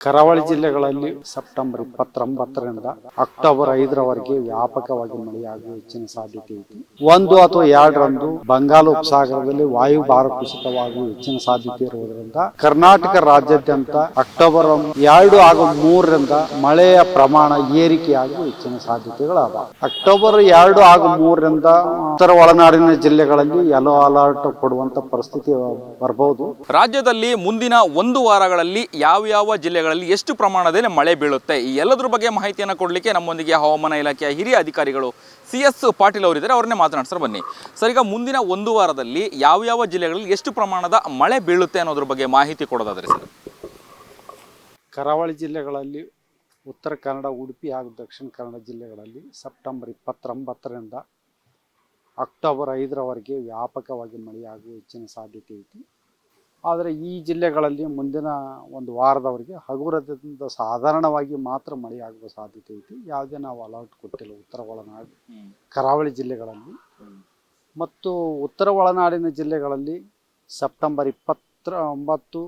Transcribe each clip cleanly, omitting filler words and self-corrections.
ಕರಾವಳಿ ಜಿಲ್ಲೆಗಳಲ್ಲಿ September 29ರಿಂದ October 5ರವರೆಗೆ ವ್ಯಾಪಕವಾಗಿ ಮಳೆಯಾಗುವ ಹೆಚ್ಚಿನ ಸಾಧ್ಯತೆ ಇದೆ. 1 ಅಥವಾ 2ರಂದು ಬಂಗಾಳ ಉಪಸಾಗರದಲ್ಲಿ ವಾಯುಭಾರ ಕುಸಿತವಾಗುವ ಹೆಚ್ಚಿನ ಸಾಧ್ಯತೆ ಇರುವುದರಿಂದ ಕರ್ನಾಟಕ ರಾಜ್ಯಾದ್ಯಂತ ಅಕ್ಟೋಬರ್ 2 ಹಾಗೂ 3ರಿಂದ ಮಳೆಯ ಪ್ರಮಾಣ ಏರಿಕೆಯಾಗುವ ಹೆಚ್ಚಿನ ಸಾಧ್ಯತೆಗಳಾದ. ಅಕ್ಟೋಬರ್ 2 ಹಾಗೂ 3ರಿಂದ ಉತ್ತರ ಒಳನಾಡಿನ ಜಿಲ್ಲೆಗಳಲ್ಲಿ ಯೆಲ್ಲೋ ಅಲರ್ಟ್ ಕೊಡುವಂತ ಪರಿಸ್ಥಿತಿ ಬರಬಹುದು. ರಾಜ್ಯದಲ್ಲಿ ಮುಂದಿನ 1 ವಾರಗಳಲ್ಲಿ ಯಾವ ಜಿಲ್ಲೆಗಳಲ್ಲಿ ಎಷ್ಟು ಪ್ರಮಾಣದಲ್ಲಿ ಮಳೆ ಬೀಳುತ್ತೆ ಈ ಎಲ್ಲದರ ಬಗ್ಗೆ ಮಾಹಿತಿಯನ್ನು ಕೊಡಲಿಕ್ಕೆ ನಮ್ಮೊಂದಿಗೆ ಹವಾಮಾನ ಇಲಾಖೆಯ ಹಿರಿಯ ಅಧಿಕಾರಿಗಳು CS ಪಾಟೀಲ್ ಅವರಿದ್ದಾರೆ. ಅವ್ರನ್ನೇ ಮಾತನಾಡ್ಸರ್ ಬನ್ನಿ ಸರ್. ಈಗ ಮುಂದಿನ 1 ವಾರದಲ್ಲಿ ಯಾವ ಜಿಲ್ಲೆಗಳಲ್ಲಿ ಎಷ್ಟು ಪ್ರಮಾಣದ ಮಳೆ ಬೀಳುತ್ತೆ ಅನ್ನೋದ್ರ ಬಗ್ಗೆ ಮಾಹಿತಿ ಕೊಡೋದಾದ್ರೆ ಸರ್. ಕರಾವಳಿ ಜಿಲ್ಲೆಗಳಲ್ಲಿ ಉತ್ತರ ಕನ್ನಡ, ಉಡುಪಿ ಹಾಗೂ ದಕ್ಷಿಣ ಕನ್ನಡ ಜಿಲ್ಲೆಗಳಲ್ಲಿ ಸೆಪ್ಟೆಂಬರ್ 29ರಿಂದ ಅಕ್ಟೋಬರ್ 5ರವರೆಗೆ ವ್ಯಾಪಕವಾಗಿ ಮಳೆಯಾಗುವ ಹೆಚ್ಚಿನ ಸಾಧ್ಯತೆ ಐತಿ. ಆದರೆ ಈ ಜಿಲ್ಲೆಗಳಲ್ಲಿ ಮುಂದಿನ 1 ವಾರದವರೆಗೆ ಹಗುರದಿಂದ ಸಾಧಾರಣವಾಗಿ ಮಾತ್ರ ಮಳೆಯಾಗುವ ಸಾಧ್ಯತೆ ಐತಿ. ಯಾವುದೇ ನಾವು ಅಲರ್ಟ್ ಕೊಟ್ಟಿಲ್ಲ ಉತ್ತರ ಒಳನಾಡು ಕರಾವಳಿ ಜಿಲ್ಲೆಗಳಲ್ಲಿ. ಮತ್ತು ಉತ್ತರ ಒಳನಾಡಿನ ಜಿಲ್ಲೆಗಳಲ್ಲಿ ಸೆಪ್ಟೆಂಬರ್ 29,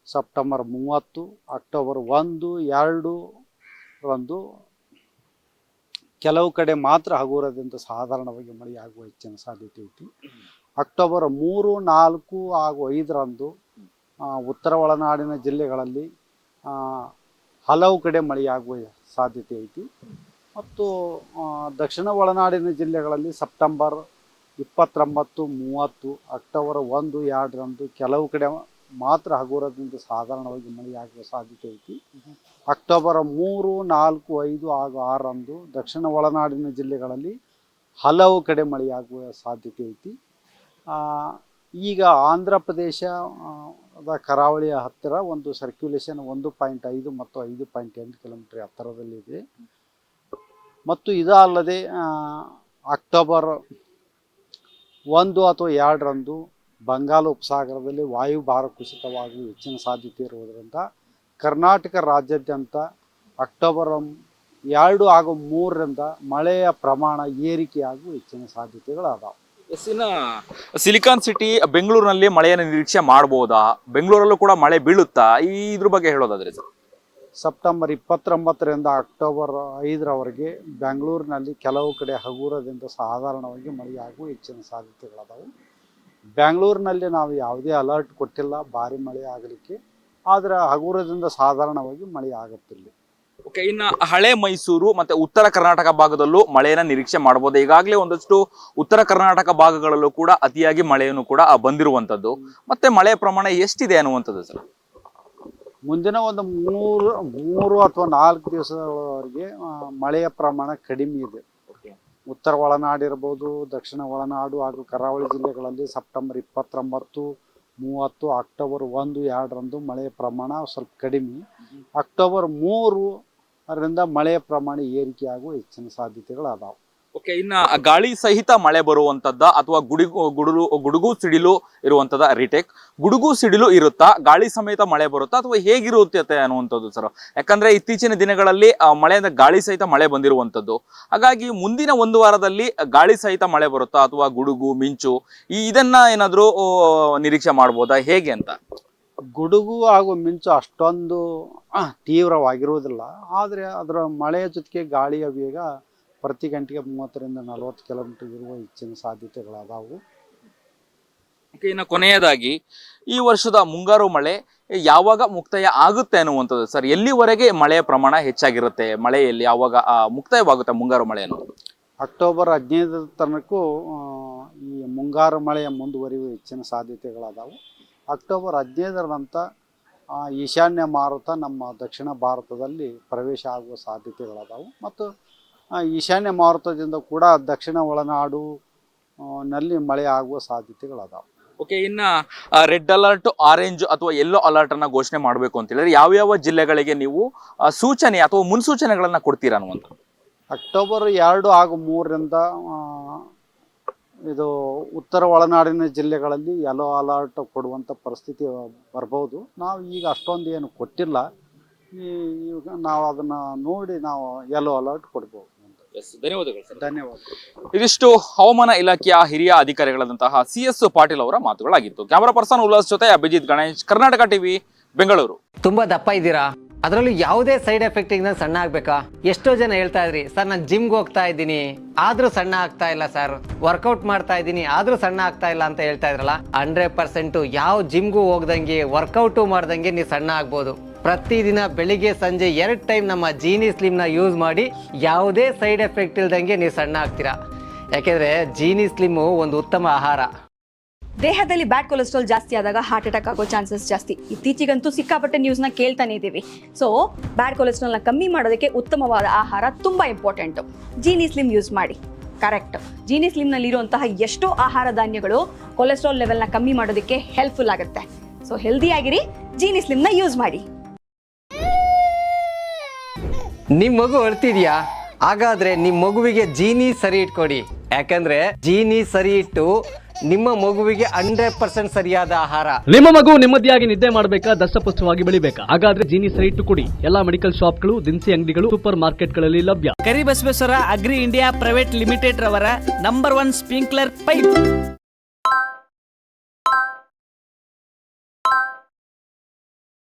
ಸೆಪ್ಟೆಂಬರ್ 30, ಅಕ್ಟೋಬರ್ 1, 2ರಂದು ಕೆಲವು ಕಡೆ ಮಾತ್ರ ಹಗುರದಿಂದ ಸಾಧಾರಣವಾಗಿ ಮಳೆಯಾಗುವ ಹೆಚ್ಚಿನ ಸಾಧ್ಯತೆ ಐತಿ. ಅಕ್ಟೋಬರ್ 3, 4 ಹಾಗೂ 5ರಂದು ಉತ್ತರ ಒಳನಾಡಿನ ಜಿಲ್ಲೆಗಳಲ್ಲಿ ಹಲವು ಕಡೆ ಮಳೆಯಾಗುವ ಸಾಧ್ಯತೆ ಐತಿ. ಮತ್ತು ದಕ್ಷಿಣ ಒಳನಾಡಿನ ಜಿಲ್ಲೆಗಳಲ್ಲಿ ಸೆಪ್ಟೆಂಬರ್ 29, 30, ಅಕ್ಟೋಬರ್ 1, 2ರಂದು ಕೆಲವು ಕಡೆ ಮಾತ್ರ ಹಗುರದಿಂದ ಸಾಧಾರಣವಾಗಿ ಮಳೆಯಾಗುವ ಸಾಧ್ಯತೆ ಐತಿ. ಅಕ್ಟೋಬರ್ 3, 4, 5 ಹಾಗೂ 6ರಂದು ದಕ್ಷಿಣ ಒಳನಾಡಿನ ಜಿಲ್ಲೆಗಳಲ್ಲಿ ಹಲವು ಕಡೆ ಮಳೆಯಾಗುವ ಸಾಧ್ಯತೆ ಐತಿ. ಈಗ ಆಂಧ್ರ ಪ್ರದೇಶದ ಕರಾವಳಿಯ ಹತ್ತಿರ ಒಂದು ಸರ್ಕ್ಯುಲೇಷನ್ 1.5 ಮತ್ತು 5.8 ಕಿಲೋಮೀಟರ್ ಎತ್ತರದಲ್ಲಿದೆ. ಮತ್ತು ಇದಲ್ಲದೆ ಅಕ್ಟೋಬರ್ 1 ಅಥವಾ 2ರಂದು ಬಂಗಾಳ ಉಪಸಾಗರದಲ್ಲಿ ವಾಯುಭಾರ ಕುಸಿತವಾಗುವ ಹೆಚ್ಚಿನ ಸಾಧ್ಯತೆ ಇರುವುದರಿಂದ ಕರ್ನಾಟಕ ರಾಜ್ಯಾದ್ಯಂತ ಅಕ್ಟೋಬರ್ 2 ಹಾಗೂ 3ರಿಂದ ಮಳೆಯ ಪ್ರಮಾಣ ಏರಿಕೆಯಾಗುವ ಹೆಚ್ಚಿನ ಸಾಧ್ಯತೆಗಳಾದಾವೆ. ಇನ್ನು ಸಿಲಿಕಾನ್ ಸಿಟಿ ಬೆಂಗಳೂರಿನಲ್ಲಿ ಮಳೆಯನ್ನು ನಿರೀಕ್ಷೆ ಮಾಡಬಹುದಾ? ಬೆಂಗಳೂರಲ್ಲೂ ಕೂಡ ಮಳೆ ಬೀಳುತ್ತಾ? ಇದ್ರ ಬಗ್ಗೆ ಹೇಳೋದಾದ್ರೆ ಸರ್. ಸೆಪ್ಟೆಂಬರ್ 29ರಿಂದ ಅಕ್ಟೋಬರ್ 5ರವರೆಗೆ ಬೆಂಗಳೂರಿನಲ್ಲಿ ಕೆಲವು ಕಡೆ ಹಗುರದಿಂದ ಸಾಧಾರಣವಾಗಿ ಮಳೆಯಾಗುವ ಹೆಚ್ಚಿನ ಸಾಧ್ಯತೆಗಳದಾವು. ಬೆಂಗಳೂರಿನಲ್ಲಿ ನಾವು ಯಾವುದೇ ಅಲರ್ಟ್ ಕೊಟ್ಟಿಲ್ಲ ಭಾರಿ ಮಳೆ ಆಗಲಿಕ್ಕೆ, ಆದರೆ ಹಗುರದಿಂದ ಸಾಧಾರಣವಾಗಿ ಮಳೆ ಆಗುತ್ತಿಲ್ಲ. ಓಕೆ, ಇನ್ನು ಹಳೆ ಮೈಸೂರು ಮತ್ತೆ ಉತ್ತರ ಕರ್ನಾಟಕ ಭಾಗದಲ್ಲೂ ಮಳೆಯನ್ನ ನಿರೀಕ್ಷೆ ಮಾಡಬಹುದು. ಈಗಾಗಲೇ ಒಂದಷ್ಟು ಉತ್ತರ ಕರ್ನಾಟಕ ಭಾಗಗಳಲ್ಲೂ ಕೂಡ ಅತಿಯಾಗಿ ಮಳೆಯನ್ನು ಕೂಡ ಬಂದಿರುವಂತದ್ದು. ಮತ್ತೆ ಮಳೆಯ ಪ್ರಮಾಣ ಎಷ್ಟಿದೆ ಅನ್ನುವಂಥದ್ದು ಸರ್? ಮುಂದಿನ ಒಂದು 3 ಅಥವಾ 4 ದಿವಸಗಳವರೆಗೆ ಮಳೆಯ ಪ್ರಮಾಣ ಕಡಿಮೆ ಇದೆ. ಉತ್ತರ ಒಳನಾಡಿರ್ಬೋದು, ದಕ್ಷಿಣ ಒಳನಾಡು ಹಾಗೂ ಕರಾವಳಿ ಜಿಲ್ಲೆಗಳಲ್ಲಿ ಸೆಪ್ಟೆಂಬರ್ 29, 30, ಅಕ್ಟೋಬರ್ 1, 2ರಂದು ಮಳೆಯ ಪ್ರಮಾಣ ಸ್ವಲ್ಪ ಕಡಿಮೆ. ಅಕ್ಟೋಬರ್ 3ರಿಂದ ಮಳೆಯ ಪ್ರಮಾಣ ಏರಿಕೆಯಾಗುವ ಹೆಚ್ಚಿನ ಸಾಧ್ಯತೆಗಳದಾವೆ. ಓಕೆ, ಇನ್ನು ಗಾಳಿ ಸಹಿತ ಮಳೆ ಬರುವಂತದ್ದ ಅಥವಾ ಗುಡುಗು ಸಿಡಿಲು ಇರುವಂತದ ರಿಟೇಕ್? ಗುಡುಗು ಸಿಡಿಲು ಇರುತ್ತಾ, ಗಾಳಿ ಸಮೇತ ಮಳೆ ಬರುತ್ತಾ, ಅಥವಾ ಹೇಗಿರುತ್ತೆ ಅನ್ನುವಂಥದ್ದು ಸರ್? ಯಾಕಂದ್ರೆ ಇತ್ತೀಚಿನ ದಿನಗಳಲ್ಲಿ ಮಳೆಯಿಂದ ಗಾಳಿ ಸಹಿತ ಮಳೆ ಬಂದಿರುವಂತದ್ದು. ಹಾಗಾಗಿ ಮುಂದಿನ 1 ವಾರದಲ್ಲಿ ಗಾಳಿ ಸಹಿತ ಮಳೆ ಬರುತ್ತಾ ಅಥವಾ ಗುಡುಗು ಮಿಂಚು ಇದನ್ನ ಏನಾದ್ರು ನಿರೀಕ್ಷೆ ಮಾಡಬಹುದಾ, ಹೇಗೆ ಅಂತ? ಗುಡುಗು ಹಾಗೂ ಮಿಂಚು ಅಷ್ಟೊಂದು ತೀವ್ರವಾಗಿರುವುದಿಲ್ಲ. ಆದರೆ ಅದರ ಮಳೆಯ ಜೊತೆಗೆ ಗಾಳಿಯ ವೇಗ ಪ್ರತಿ ಗಂಟೆಗೆ 30ರಿಂದ 40 ಕಿಲೋಮೀಟರ್ ಇರುವ ಹೆಚ್ಚಿನ ಸಾಧ್ಯತೆಗಳದಾವು. ಇನ್ನು ಕೊನೆಯದಾಗಿ ಈ ವರ್ಷದ ಮುಂಗಾರು ಮಳೆ ಯಾವಾಗ ಮುಕ್ತಾಯ ಆಗುತ್ತೆ ಅನ್ನುವಂಥದ್ದು ಸರ್? ಎಲ್ಲಿವರೆಗೆ ಮಳೆಯ ಪ್ರಮಾಣ ಹೆಚ್ಚಾಗಿರುತ್ತೆ? ಮಳೆಯಲ್ಲಿ ಯಾವಾಗ ಮುಕ್ತಾಯವಾಗುತ್ತೆ ಮುಂಗಾರು ಮಳೆ ಅನ್ನೋದು? ಅಕ್ಟೋಬರ್ 15 ತನಕೂ ಈ ಮುಂಗಾರು ಮಳೆಯ ಮುಂದುವರಿಯುವ ಹೆಚ್ಚಿನ ಸಾಧ್ಯತೆಗಳದಾವು. ಅಕ್ಟೋಬರ್ 15ರ ನಂತರ ಈಶಾನ್ಯ ಮಾರುತ ನಮ್ಮ ದಕ್ಷಿಣ ಭಾರತದಲ್ಲಿ ಪ್ರವೇಶ ಆಗುವ ಸಾಧ್ಯತೆಗಳದಾವು. ಮತ್ತು ಈಶಾನ್ಯ ಮಾರುತದಿಂದ ಕೂಡ ದಕ್ಷಿಣ ಒಳನಾಡು ನಲ್ಲಿ ಮಳೆ ಆಗುವ ಸಾಧ್ಯತೆಗಳದಾವು. ಓಕೆ, ಇನ್ನು ರೆಡ್ ಅಲರ್ಟ್, ಆರೆಂಜ್ ಅಥವಾ ಯೆಲ್ಲೋ ಅಲರ್ಟ್ ಅನ್ನ ಘೋಷಣೆ ಮಾಡಬೇಕು ಅಂತ ಹೇಳಿದ್ರೆ ಯಾವ ಜಿಲ್ಲೆಗಳಿಗೆ ನೀವು ಸೂಚನೆ ಅಥವಾ ಮುನ್ಸೂಚನೆಗಳನ್ನ ಕೊಡ್ತೀರಾ ಅನ್ನುವಂಥ? ಅಕ್ಟೋಬರ್ 2 ಹಾಗೂ 3ರಿಂದ ಇದು ಉತ್ತರ ಒಳನಾಡಿನ ಜಿಲ್ಲೆಗಳಲ್ಲಿ ಯೆಲ್ಲೋ ಅಲರ್ಟ್ ಕೊಡುವಂಥ ಪರಿಸ್ಥಿತಿ ಬರ್ಬೋದು. ನಾವು ಈಗ ಅಷ್ಟೊಂದು ಏನು ಕೊಟ್ಟಿಲ್ಲ. ಈಗ ನಾವು ಅದನ್ನು ನೋಡಿ ನಾವು ಯೆಲ್ಲೋ ಅಲರ್ಟ್ ಕೊಡ್ಬೋದು. ಧನ್ಯವಾದಗಳು ಸರ್. ಧನ್ಯವಾದ. ಇದಿಷ್ಟು ಹವಾಮಾನ ಇಲಾಖೆಯ ಹಿರಿಯ ಅಧಿಕಾರಿಗಳಾದಂತಹ CS ಪಾಟೀಲ್ ಅವರ ಮಾತುಗಳಾಗಿತ್ತು. ಕ್ಯಾಮರಾ ಪರ್ಸನ್ ಉಲ್ಲಾಸ್ ಜೊತೆ ಅಭಿಜಿತ್ ಗಣೇಶ್, ಕರ್ನಾಟಕ ಟಿವಿ, ಬೆಂಗಳೂರು. ತುಂಬಾ ದಪ್ಪ ಇದ್ದೀರಾ? ಅದರಲ್ಲೂ ಯಾವುದೇ ಸೈಡ್ ಎಫೆಕ್ಟ್ ಇಂದ ಸಣ್ಣ ಆಗ್ಬೇಕಾ? ಎಷ್ಟೋ ಜನ ಹೇಳ್ತಾ ಇದ್ರಿ ಸರ್ ನಾನು ಜಿಮ್ಗೆ ಹೋಗ್ತಾ ಇದ್ದೀನಿ ಆದ್ರೂ ಸಣ್ಣ ಆಗ್ತಾ ಇಲ್ಲ ಸರ್, ವರ್ಕೌಟ್ ಮಾಡ್ತಾ ಇದ್ದೀನಿ ಆದ್ರೂ ಸಣ್ಣ ಆಗ್ತಾ ಇಲ್ಲ ಅಂತ ಹೇಳ್ತಾ ಇದ್ರಲ್ಲ. 100% ಯಾವ ಜಿಮ್ಗೂ ಹೋಗ್ದಂಗೆ ವರ್ಕೌಟು ಮಾಡ್ದಂಗೆ ನೀವು ಸಣ್ಣ ಆಗ್ಬೋದು. ಪ್ರತಿದಿನ ಬೆಳಿಗ್ಗೆ ಸಂಜೆ 2 ಟೈಮ್ ನಮ್ಮ ಜೀನಿ ಸ್ಲಿಮ್ ನ ಯೂಸ್ ಮಾಡಿ ಯಾವುದೇ ಸೈಡ್ ಎಫೆಕ್ಟ್ ಇಲ್ದಂಗೆ ನೀವು ಸಣ್ಣ ಆಗ್ತೀರಾ. ಯಾಕೆಂದ್ರೆ ಜೀನಿ ಸ್ಲಿಮ್ ಒಂದು ಉತ್ತಮ ಆಹಾರ. ದೇಹದಲ್ಲಿ ಬ್ಯಾಡ್ ಕೊಲೆಸ್ಟ್ರಾಲ್ ಜಾಸ್ತಿ ಆದಾಗ ಹಾರ್ಟ್ ಅಟ್ಯಾಕ್ ಆಗೋ ಚಾನ್ಸಸ್ ಜಾಸ್ತಿ. ಇತ್ತೀಚೆಗಂತೂ ಸಿಕ್ಕಾಪಟ್ಟೆ ನ್ಯೂಸ್ನ ಕೇಳ್ತಾನೆ ಇದ್ದೀವಿ. ಸೊ ಬ್ಯಾಡ್ ಕೊಲೆಸ್ಟ್ರಾಲ್ನ ಕಮ್ಮಿ ಮಾಡೋದಕ್ಕೆ ಉತ್ತಮವಾದ ಆಹಾರ ತುಂಬ ಇಂಪಾರ್ಟೆಂಟು. ಜೀನಿ ಸ್ಲಿಮ್ ಯೂಸ್ ಮಾಡಿ. ಕರೆಕ್ಟ್, ಜೀನಿ ಸ್ಲಿಮ್ನಲ್ಲಿರುವಂತಹ ಎಷ್ಟೋ ಆಹಾರ ಧಾನ್ಯಗಳು ಕೊಲೆಸ್ಟ್ರಾಲ್ ಲೆವೆಲ್ನ ಕಮ್ಮಿ ಮಾಡೋದಕ್ಕೆ ಹೆಲ್ಪ್ಫುಲ್ ಆಗುತ್ತೆ. ಸೊ ಹೆಲ್ದಿ ಆಗಿರಿ, ಜೀನಿ ಸ್ಲಿಮ್ನ ಯೂಸ್ ಮಾಡಿ. ನಿಮ್ ಮಗು ಅಳ್ತಿದ್ಯಾ? ಹಾಗಾದ್ರೆ ನಿಮ್ ಮಗುವಿಗೆ ಜೀನಿ ಸರಿ ಇಟ್ಕೊಡಿ. ಯಾಕಂದ್ರೆ ಜೀನಿ ಸರಿ ಇಟ್ಟು ನಿಮ್ಮ ಮಗುವಿಗೆ 100% ಸರಿಯಾದ ಆಹಾರ. ನಿಮ್ಮ ಮಗು ನೆಮ್ಮದಿಯಾಗಿ ನಿದ್ದೆ ಮಾಡಬೇಕಾ, ದಷ್ಟಪುಷ್ಟವಾಗಿ ಬೆಳಿಬೇಕಾ? ಹಾಗಾದ್ರೆ ಜೀನಿ ಸರಿ ಇಟ್ಟು ಕೊಡಿ. ಎಲ್ಲಾ ಮೆಡಿಕಲ್ ಶಾಪ್ಗಳು, ದಿನಸಿ ಅಂಗಡಿಗಳು, ಸೂಪರ್ ಮಾರ್ಕೆಟ್ಗಳಲ್ಲಿ ಲಭ್ಯ. Karibasaveshwara agri India private limited ರವರ ನಂಬರ್ 1 ಸ್ಪ್ರಿಂಕ್ಲರ್ ಪೈಪ್.